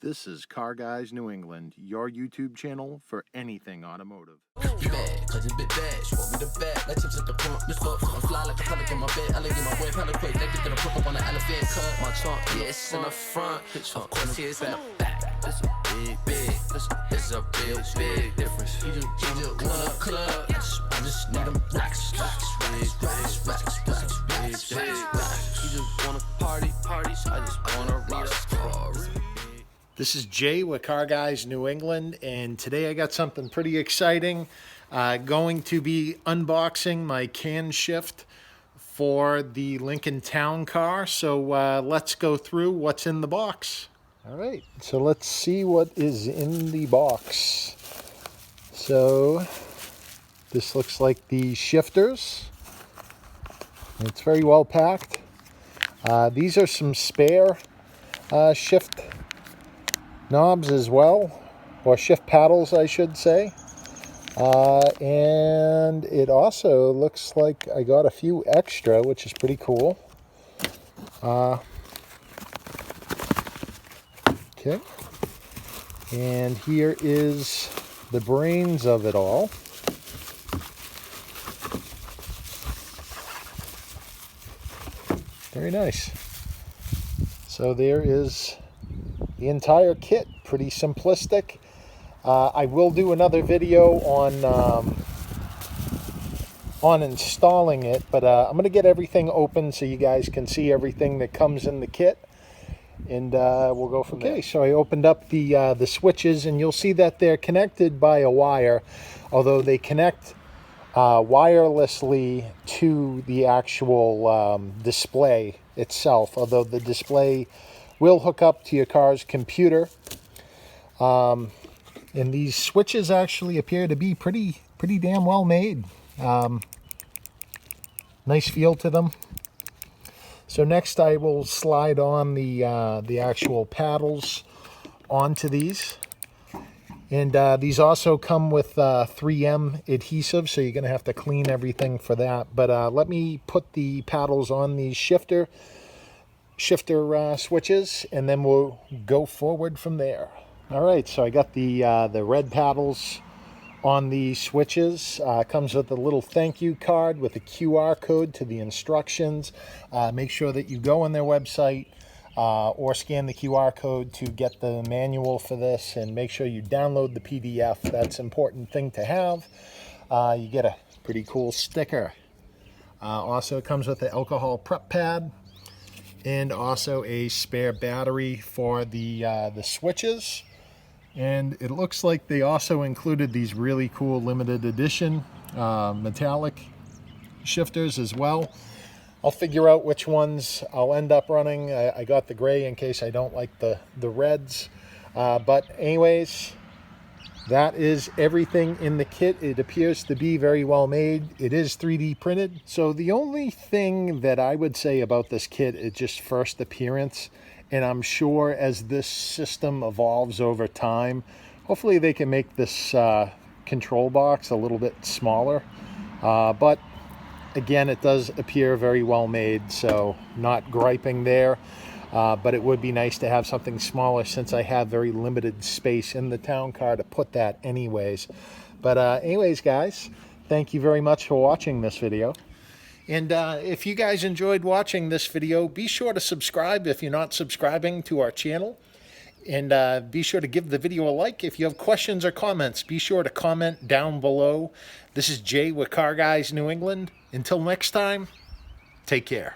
This is Car Guys New England, your YouTube channel for anything automotive. You bad, cause it's bit bad. She want me the bag, like chips at the front. This fuck, I'm fly like a pelic in my bed. I like get my boy pelic quick. They get the pop up on the elephant cut. My trunk, yeah, it's in the front. Of course, it's in the back. This a big, this a real big difference. You just want a club. I just need them racks. You just want a party. I just want a rock star. This is Jay with Car Guys New England, and today I got something pretty exciting. Going to be unboxing my Canshift for the Lincoln Town Car. So let's go through what's in the box. All right, so let's see what is in the box. So this looks like the shifters. It's very well packed. These are some spare shift knobs as well, or shift paddles I should say, and it also looks like I got a few extra, which is pretty cool. Okay, and here is the brains of it all. Very nice. So there is the entire kit, pretty simplistic. I will do another video on installing it, but I'm going to get everything open so you guys can see everything that comes in the kit, and we'll go from there. So I opened up the switches, and you'll see that they're connected by a wire, although they connect wirelessly to the actual display itself, although the display will hook up to your car's computer. And these switches actually appear to be pretty damn well made. Nice feel to them. So next I will slide on the actual paddles onto these. And these also come with 3M adhesive, so you're going to have to clean everything for that. But let me put the paddles on these shifter switches, and then we'll go forward from there. All right, so I got the red paddles on the switches. Comes with a little thank you card with a QR code to the instructions. Make sure that you go on their website or scan the QR code to get the manual for this, and make sure you download the PDF. That's an important thing to have. You get a pretty cool sticker. Also, it comes with the alcohol prep pad, and also a spare battery for the switches. And it looks like they also included these really cool limited edition metallic shifters as well. I'll figure out which ones I'll end up running. I got the gray in case I don't like the reds. But anyways, that is everything in the kit. It appears to be very well made. It is 3D printed. So the only thing that I would say about this kit is just first appearance. And I'm sure as this system evolves over time, hopefully they can make this control box a little bit smaller. But again, it does appear very well made, so not griping there. But it would be nice to have something smaller, since I have very limited space in the town car to put that anyways. But anyways, guys, thank you very much for watching this video. And if you guys enjoyed watching this video, be sure to subscribe if you're not subscribing to our channel. And be sure to give the video a like. If you have questions or comments, be sure to comment down below. This is Jay with Car Guys New England. Until next time, take care.